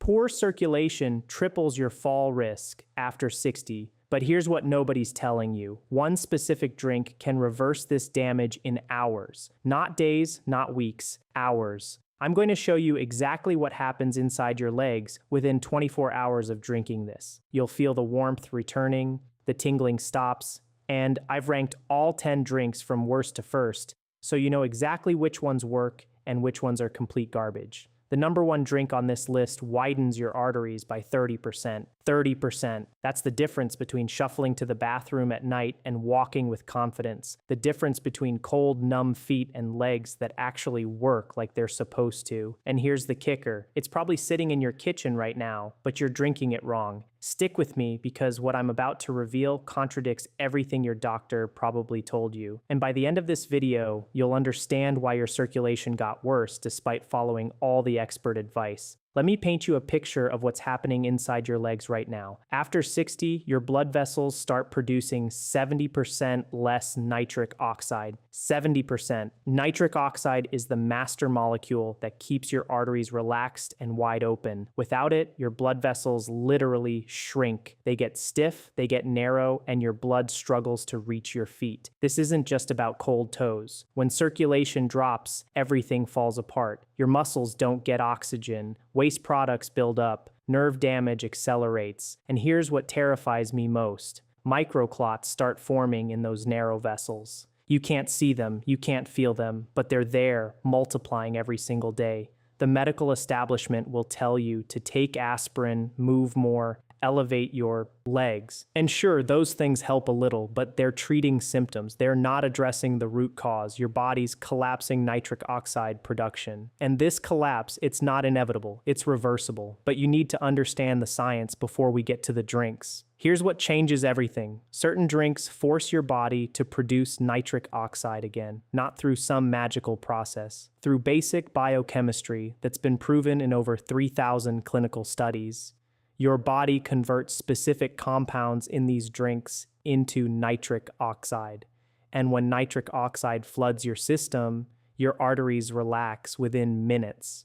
Poor circulation triples your fall risk after 60. But here's what nobody's telling you. One specific drink can reverse this damage in hours. Not days, not weeks, hours. I'm going to show you exactly what happens inside your legs within 24 hours of drinking this. You'll feel the warmth returning, the tingling stops, and I've ranked all 10 drinks from worst to first, so you know exactly which ones work and which ones are complete garbage. The number one drink on this list widens your arteries by 30%. 30%. That's the difference between shuffling to the bathroom at night and walking with confidence. The difference between cold, numb feet and legs that actually work like they're supposed to. And here's the kicker. It's probably sitting in your kitchen right now, but you're drinking it wrong. Stick with me because what I'm about to reveal contradicts everything your doctor probably told you. And by the end of this video, you'll understand why your circulation got worse despite following all the expert advice. Let me paint you a picture of what's happening inside your legs right now. After 60, your blood vessels start producing 70% less nitric oxide. 70%. Nitric oxide is the master molecule that keeps your arteries relaxed and wide open. Without it, your blood vessels literally shrink. They get stiff, they get narrow, and your blood struggles to reach your feet. This isn't just about cold toes. When circulation drops, everything falls apart. Your muscles don't get oxygen. Waste products build up, nerve damage accelerates, and here's what terrifies me most. Microclots start forming in those narrow vessels. You can't see them, you can't feel them, but they're there, multiplying every single day. The medical establishment will tell you to take aspirin, move more, elevate your legs. And sure, those things help a little, but they're treating symptoms. They're not addressing the root cause, your body's collapsing nitric oxide production. And this collapse, it's not inevitable, it's reversible. But you need to understand the science before we get to the drinks. Here's what changes everything. Certain drinks force your body to produce nitric oxide again, not through some magical process, through basic biochemistry that's been proven in over 3,000 clinical studies. Your body converts specific compounds in these drinks into nitric oxide. And when nitric oxide floods your system, your arteries relax within minutes.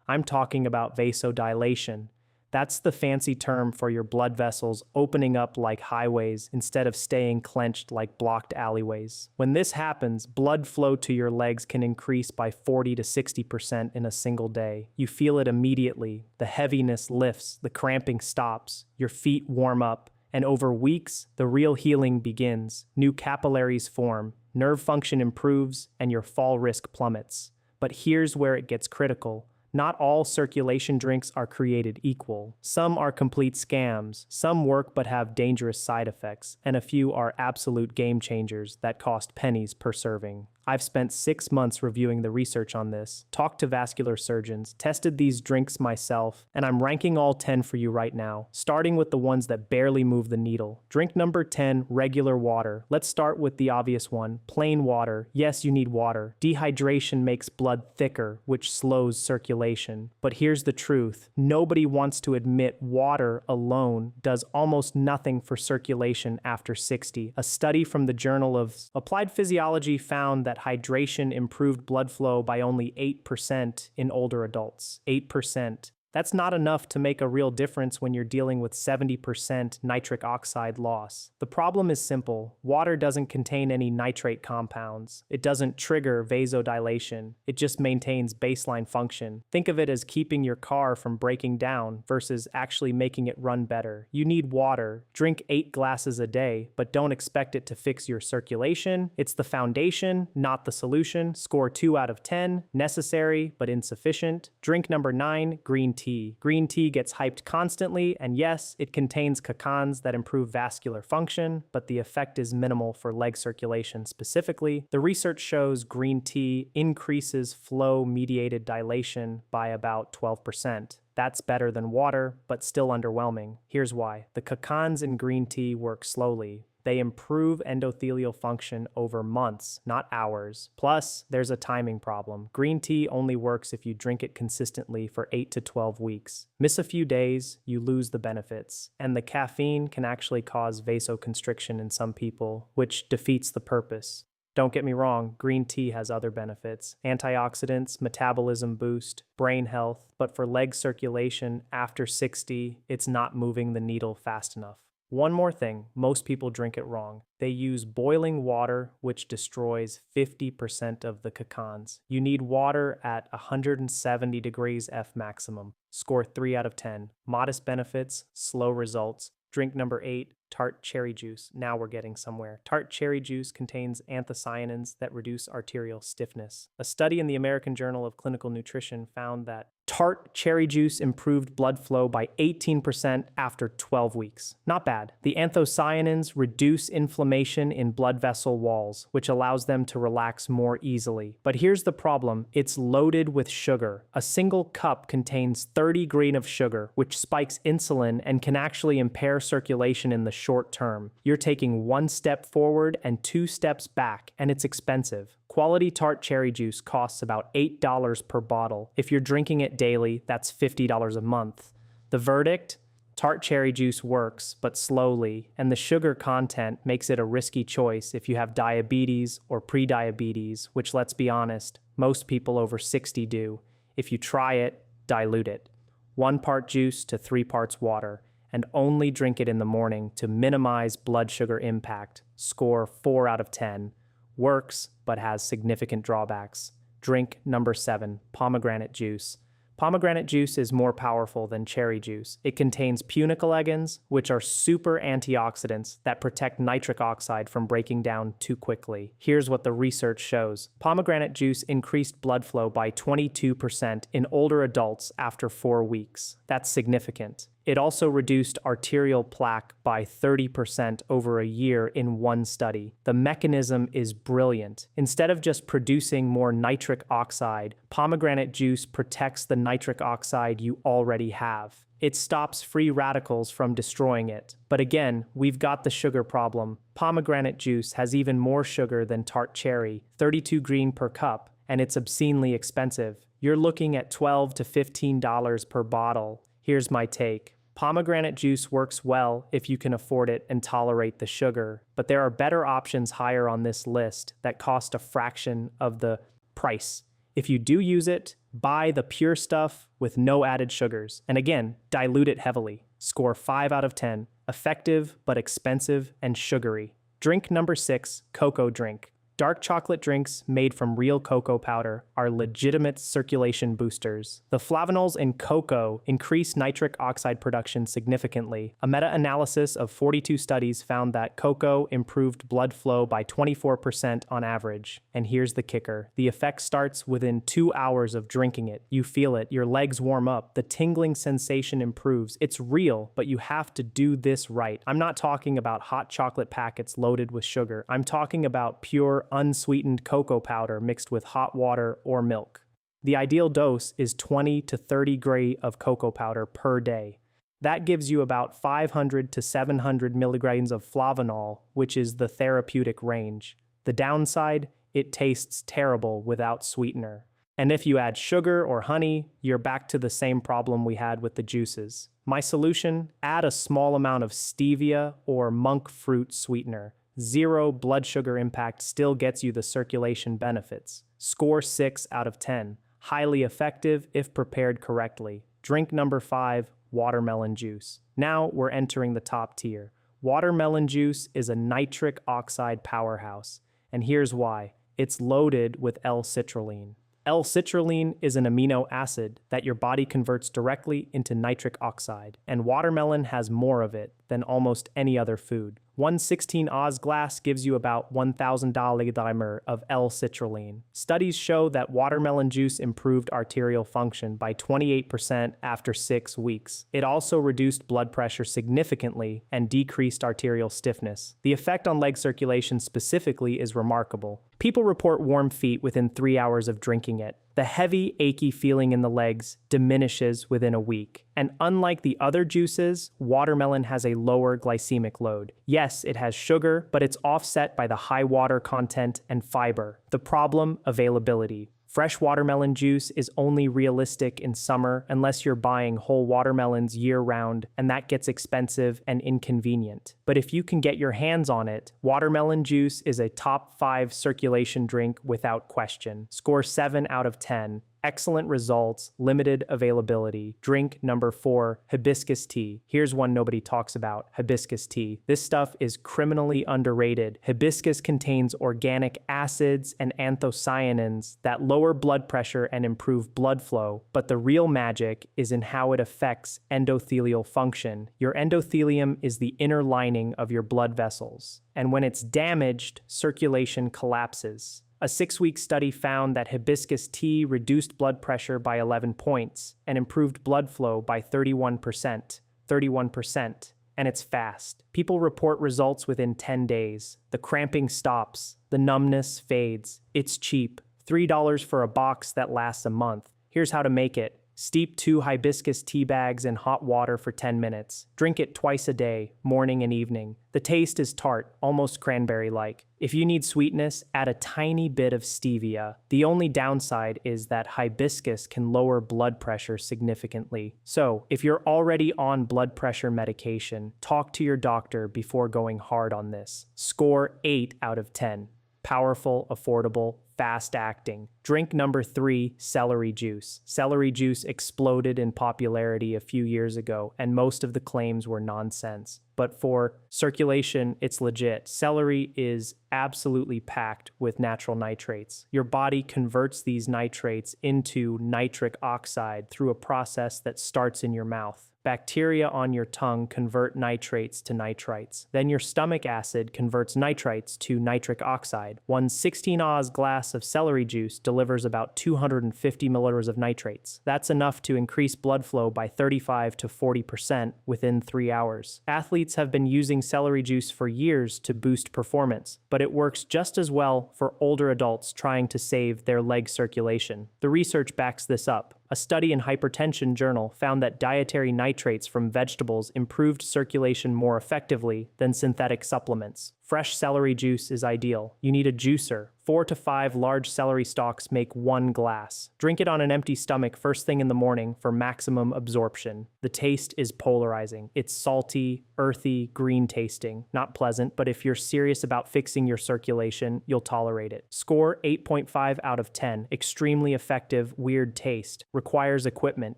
I'm talking about vasodilation. That's the fancy term for your blood vessels opening up like highways instead of staying clenched like blocked alleyways. When this happens, blood flow to your legs can increase by 40 to 60% in a single day. You feel it immediately. The heaviness lifts, the cramping stops, your feet warm up, and over weeks, the real healing begins. New capillaries form, nerve function improves, and your fall risk plummets. But here's where it gets critical. Not all circulation drinks are created equal. Some are complete scams, some work but have dangerous side effects, and a few are absolute game changers that cost pennies per serving. I've spent 6 months reviewing the research on this, talked to vascular surgeons, tested these drinks myself, and I'm ranking all 10 for you right now, starting with the ones that barely move the needle. Drink number 10, regular water. Let's start with the obvious one, plain water. Yes, you need water. Dehydration makes blood thicker, which slows circulation. But here's the truth. Nobody wants to admit water alone does almost nothing for circulation after 60. A study from the Journal of Applied Physiology found that hydration improved blood flow by only 8% in older adults. 8%. That's not enough to make a real difference when you're dealing with 70% nitric oxide loss. The problem is simple. Water doesn't contain any nitrate compounds. It doesn't trigger vasodilation. It just maintains baseline function. Think of it as keeping your car from breaking down versus actually making it run better. You need water. Drink 8 glasses a day, but don't expect it to fix your circulation. It's the foundation, not the solution. Score 2 out of 10. Necessary, but insufficient. Drink number 9, green tea. Green tea gets hyped constantly, and yes, it contains cacans that improve vascular function, but the effect is minimal for leg circulation specifically. The research shows green tea increases flow-mediated dilation by about 12%. That's better than water, but still underwhelming. Here's why. The cacans in green tea work slowly. They improve endothelial function over months, not hours. Plus, there's a timing problem. Green tea only works if you drink it consistently for 8 to 12 weeks. Miss a few days, you lose the benefits. And the caffeine can actually cause vasoconstriction in some people, which defeats the purpose. Don't get me wrong, green tea has other benefits: antioxidants, metabolism boost, brain health, but for leg circulation after 60, it's not moving the needle fast enough. One more thing, most people drink it wrong. They use boiling water, which destroys 50% of the cacans. You need water at 170 degrees F maximum. Score 3 out of 10. Modest benefits, slow results. Drink number 8, tart cherry juice. Now we're getting somewhere. Tart cherry juice contains anthocyanins that reduce arterial stiffness. A study in the American Journal of Clinical Nutrition found that tart cherry juice improved blood flow by 18% after 12 weeks. Not bad. The anthocyanins reduce inflammation in blood vessel walls, which allows them to relax more easily. But here's the problem: it's loaded with sugar. A single cup contains 30 grams of sugar, which spikes insulin and can actually impair circulation in the short term. You're taking 1 step forward and 2 steps back, and it's expensive. Quality tart cherry juice costs about $8 per bottle. If you're drinking it daily, that's $50 a month. The verdict? Tart cherry juice works, but slowly, and the sugar content makes it a risky choice if you have diabetes or prediabetes, which, let's be honest, most people over 60 do. If you try it, dilute it. 1 part juice to 3 parts water, and only drink it in the morning to minimize blood sugar impact. Score 4 out of 10. Works, but has significant drawbacks. Drink number 7, pomegranate juice. Pomegranate juice is more powerful than cherry juice. It contains punicolegins, which are super antioxidants that protect nitric oxide from breaking down too quickly. Here's what the research shows. Pomegranate juice increased blood flow by 22% in older adults after 4 weeks. That's significant. It also reduced arterial plaque by 30% over a year in one study. The mechanism is brilliant. Instead of just producing more nitric oxide, pomegranate juice protects the nitric oxide you already have. It stops free radicals from destroying it. But again, we've got the sugar problem. Pomegranate juice has even more sugar than tart cherry, 32 grams per cup, and it's obscenely expensive. You're looking at $12 to $15 per bottle. Here's my take. Pomegranate juice works well if you can afford it and tolerate the sugar, but there are better options higher on this list that cost a fraction of the price. If you do use it, buy the pure stuff with no added sugars. And again, dilute it heavily. Score 5 out of 10. Effective, but expensive and sugary. Drink number 6, cocoa drink. Dark chocolate drinks made from real cocoa powder are legitimate circulation boosters. The flavonols in cocoa increase nitric oxide production significantly. A meta-analysis of 42 studies found that cocoa improved blood flow by 24% on average. And here's the kicker. The effect starts within 2 hours of drinking it. You feel it, your legs warm up, the tingling sensation improves. It's real, but you have to do this right. I'm not talking about hot chocolate packets loaded with sugar. I'm talking about pure unsweetened cocoa powder mixed with hot water or milk. The ideal dose is 20 to 30 grams of cocoa powder per day. That gives you about 500 to 700 milligrams of flavanol, which is the therapeutic range. The downside? It tastes terrible without sweetener. And if you add sugar or honey, you're back to the same problem we had with the juices. My solution? Add a small amount of stevia or monk fruit sweetener. 0 blood sugar impact still gets you the circulation benefits. Score 6 out of 10. Highly effective if prepared correctly. Drink number 5, watermelon juice. Now we're entering the top tier. Watermelon juice is a nitric oxide powerhouse, and here's why. It's loaded with L-citrulline. L-citrulline is an amino acid that your body converts directly into nitric oxide, and watermelon has more of it than almost any other food. 1 16-oz glass gives you about 1,000 dimer of L-citrulline. Studies show that watermelon juice improved arterial function by 28% after 6 weeks. It also reduced blood pressure significantly and decreased arterial stiffness. The effect on leg circulation specifically is remarkable. People report warm feet within 3 hours of drinking it. The heavy, achy feeling in the legs diminishes within a week. And unlike the other juices, watermelon has a lower glycemic load. Yes, it has sugar, but it's offset by the high water content and fiber. The problem? Availability. Fresh watermelon juice is only realistic in summer unless you're buying whole watermelons year-round, and that gets expensive and inconvenient. But if you can get your hands on it, watermelon juice is a top 5 circulation drink without question. Score 7 out of 10. Excellent results, limited availability. Drink number 4, hibiscus tea. Here's one nobody talks about, hibiscus tea. This stuff is criminally underrated. Hibiscus contains organic acids and anthocyanins that lower blood pressure and improve blood flow, but the real magic is in how it affects endothelial function. Your endothelium is the inner lining of your blood vessels, and when it's damaged, circulation collapses. A 6-week study found that hibiscus tea reduced blood pressure by 11 points and improved blood flow by 31%. 31%. And it's fast. People report results within 10 days. The cramping stops. The numbness fades. It's cheap. $3 for a box that lasts a month. Here's how to make it. Steep 2 hibiscus tea bags in hot water for 10 minutes. Drink it twice a day, morning and evening. The taste is tart, almost cranberry-like. If you need sweetness, add a tiny bit of stevia. The only downside is that hibiscus can lower blood pressure significantly. So, if you're already on blood pressure medication, talk to your doctor before going hard on this. Score 8 out of 10. Powerful, affordable, fast-acting. Drink number 3, celery juice. Celery juice exploded in popularity a few years ago, and most of the claims were nonsense. But for circulation, it's legit. Celery is absolutely packed with natural nitrates. Your body converts these nitrates into nitric oxide through a process that starts in your mouth. Bacteria on your tongue convert nitrates to nitrites. Then your stomach acid converts nitrites to nitric oxide. One 16-oz glass of celery juice delivers about 250 milliliters of nitrates. That's enough to increase blood flow by 35 to 40% within 3 hours. Athletes have been using celery juice for years to boost performance, but it works just as well for older adults trying to save their leg circulation. The research backs this up. A study in Hypertension Journal found that dietary nitrates from vegetables improved circulation more effectively than synthetic supplements. Fresh celery juice is ideal. You need a juicer. 4 to 5 large celery stalks make 1 glass. Drink it on an empty stomach first thing in the morning for maximum absorption. The taste is polarizing. It's salty, earthy, green tasting. Not pleasant, but if you're serious about fixing your circulation, you'll tolerate it. Score 8.5 out of 10. Extremely effective, weird taste. Requires equipment.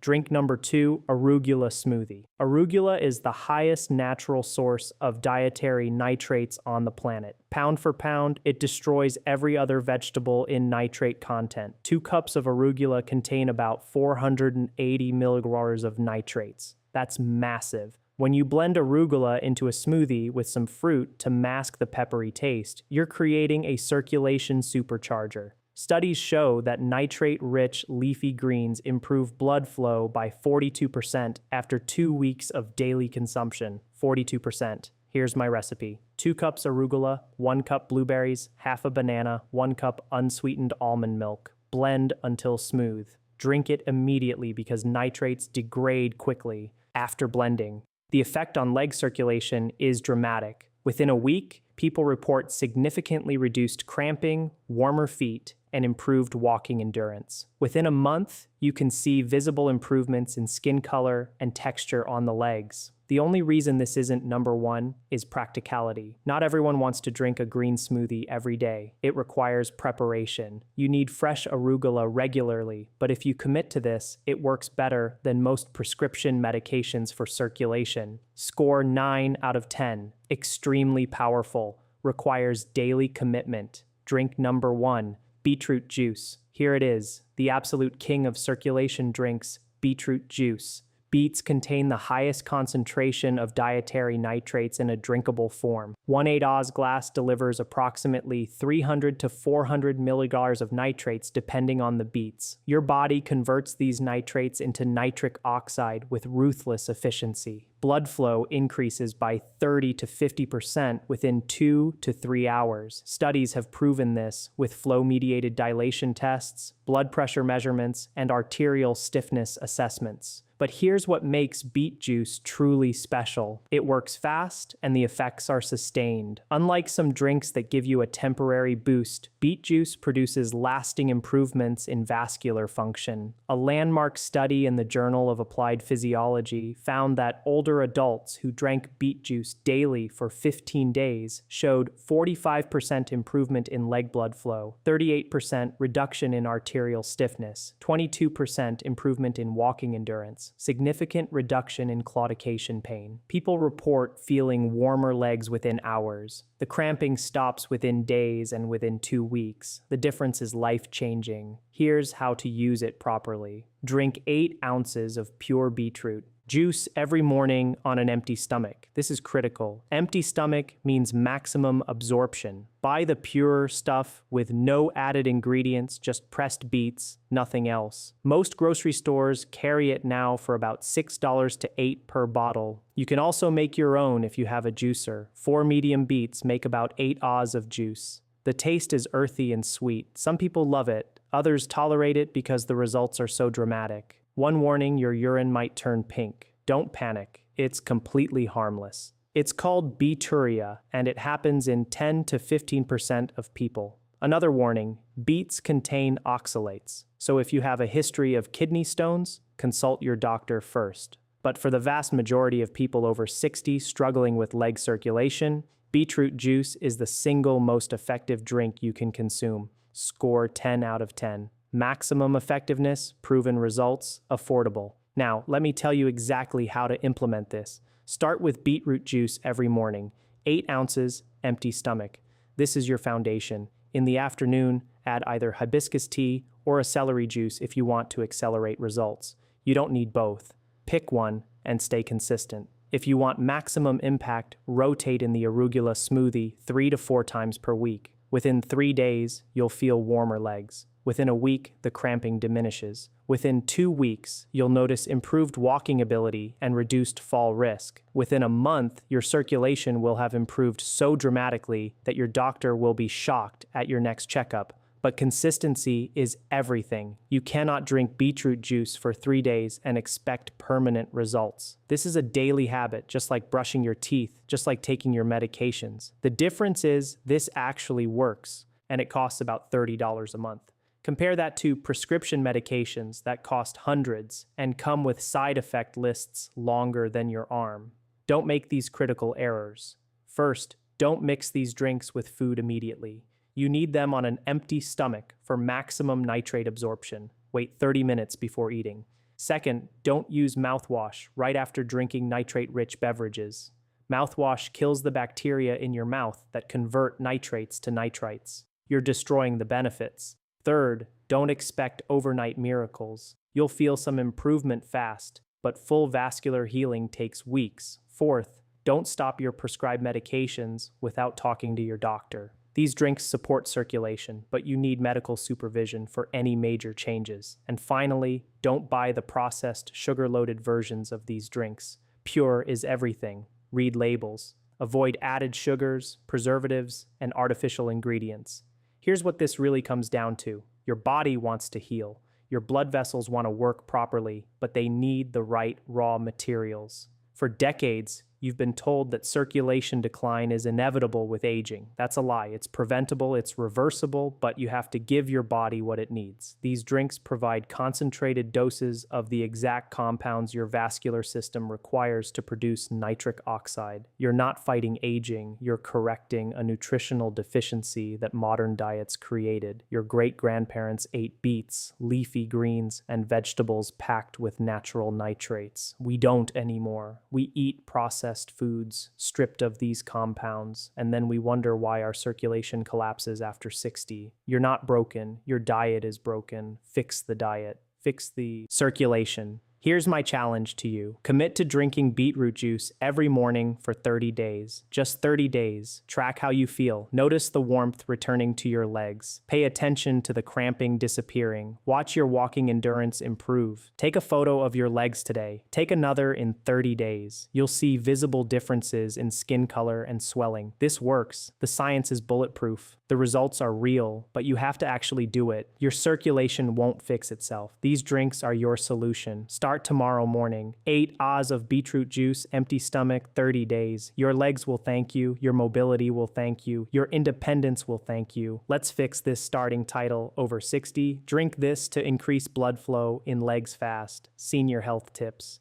Drink number 2, arugula smoothie. Arugula is the highest natural source of dietary nitrates on the planet. Pound for pound, it destroys every other vegetable in nitrate content. 2 cups of arugula contain about 480 milliliters of nitrates. That's massive. When you blend arugula into a smoothie with some fruit to mask the peppery taste, you're creating a circulation supercharger. Studies show that nitrate-rich leafy greens improve blood flow by 42% after 2 weeks of daily consumption. 42%. Here's my recipe. 2 cups arugula, 1 cup blueberries, half a banana, 1 cup unsweetened almond milk. Blend until smooth. Drink it immediately because nitrates degrade quickly after blending. The effect on leg circulation is dramatic. Within a week, people report significantly reduced cramping, warmer feet, and improved walking endurance. Within a month, you can see visible improvements in skin color and texture on the legs. The only reason this isn't number 1 is practicality. Not everyone wants to drink a green smoothie every day. It requires preparation. You need fresh arugula regularly, but if you commit to this, it works better than most prescription medications for circulation. Score 9 out of 10. Extremely powerful. Requires daily commitment. Drink number 1, beetroot juice. Here it is, the absolute king of circulation drinks, beetroot juice. Beets contain the highest concentration of dietary nitrates in a drinkable form. 1 8-oz glass delivers approximately 300 to 400 milliliters of nitrates depending on the beets. Your body converts these nitrates into nitric oxide with ruthless efficiency. Blood flow increases by 30 to 50% within 2 to 3 hours. Studies have proven this with flow-mediated dilation tests, blood pressure measurements, and arterial stiffness assessments. But here's what makes beet juice truly special. It works fast and the effects are sustained. Unlike some drinks that give you a temporary boost, beet juice produces lasting improvements in vascular function. A landmark study in the Journal of Applied Physiology found that older adults who drank beet juice daily for 15 days showed 45% improvement in leg blood flow, 38% reduction in arterial stiffness, 22% improvement in walking endurance, significant reduction in claudication pain. People report feeling warmer legs within hours. The cramping stops within days and within 2 weeks. The difference is life-changing. Here's how to use it properly. Drink 8 ounces of pure beetroot juice every morning on an empty stomach. This is critical. Empty stomach means maximum absorption. Buy the pure stuff with no added ingredients, just pressed beets, nothing else. Most grocery stores carry it now for about $6 to $8 per bottle. You can also make your own if you have a juicer. 4 medium beets make about 8 Oz of juice. The taste is earthy and sweet. Some people love it. Others tolerate it because the results are so dramatic. One warning, your urine might turn pink. Don't panic. It's completely harmless. It's called beeturia, and it happens in 10 to 15% of people. Another warning, beets contain oxalates. So if you have a history of kidney stones, consult your doctor first. But for the vast majority of people over 60 struggling with leg circulation, beetroot juice is the single most effective drink you can consume. Score 10 out of 10. Maximum effectiveness, proven results, affordable. Now, let me tell you exactly how to implement this. Start with beetroot juice every morning, 8 ounces, empty stomach. This is your foundation. In the afternoon, add either hibiscus tea or a celery juice if you want to accelerate results. You don't need both. Pick one and stay consistent. If you want maximum impact, rotate in the arugula smoothie 3 to 4 times per week. Within 3 days, you'll feel warmer legs. Within a week, the cramping diminishes. Within 2 weeks, you'll notice improved walking ability and reduced fall risk. Within a month, your circulation will have improved so dramatically that your doctor will be shocked at your next checkup. But consistency is everything. You cannot drink beetroot juice for 3 days and expect permanent results. This is a daily habit, just like brushing your teeth, just like taking your medications. The difference is this actually works, and it costs about $30 a month. Compare that to prescription medications that cost hundreds and come with side effect lists longer than your arm. Don't make these critical errors. First, don't mix these drinks with food immediately. You need them on an empty stomach for maximum nitrate absorption. Wait 30 minutes before eating. Second, don't use mouthwash right after drinking nitrate-rich beverages. Mouthwash kills the bacteria in your mouth that convert nitrates to nitrites. You're destroying the benefits. Third, don't expect overnight miracles. You'll feel some improvement fast, but full vascular healing takes weeks. Fourth, don't stop your prescribed medications without talking to your doctor. These drinks support circulation, but you need medical supervision for any major changes. And finally, don't buy the processed, sugar-loaded versions of these drinks. Pure is everything. Read labels. Avoid added sugars, preservatives, and artificial ingredients. Here's what this really comes down to. Your body wants to heal. Your blood vessels want to work properly, but they need the right raw materials. For decades, you've been told that circulation decline is inevitable with aging. That's a lie. It's preventable, it's reversible, but you have to give your body what it needs. These drinks provide concentrated doses of the exact compounds your vascular system requires to produce nitric oxide. You're not fighting aging, you're correcting a nutritional deficiency that modern diets created. Your great-grandparents ate beets, leafy greens, and vegetables packed with natural nitrates. We don't anymore. We eat processed foods stripped of these compounds, and then we wonder why our circulation collapses after 60. You're not broken. Your diet is broken. Fix the diet. Fix the circulation. Here's my challenge to you. Commit to drinking beetroot juice every morning for 30 days. Just 30 days. Track how you feel. Notice the warmth returning to your legs. Pay attention to the cramping disappearing. Watch your walking endurance improve. Take a photo of your legs today. Take another in 30 days. You'll see visible differences in skin color and swelling. This works. The science is bulletproof. The results are real, but you have to actually do it. Your circulation won't fix itself. These drinks are your solution. Start Start tomorrow morning. 8 Ahs of beetroot juice, empty stomach, 30 days. Your legs will thank you. Your mobility will thank you. Your independence will thank you. Let's fix this starting title over 60. Drink this to increase blood flow in legs fast. Senior health tips.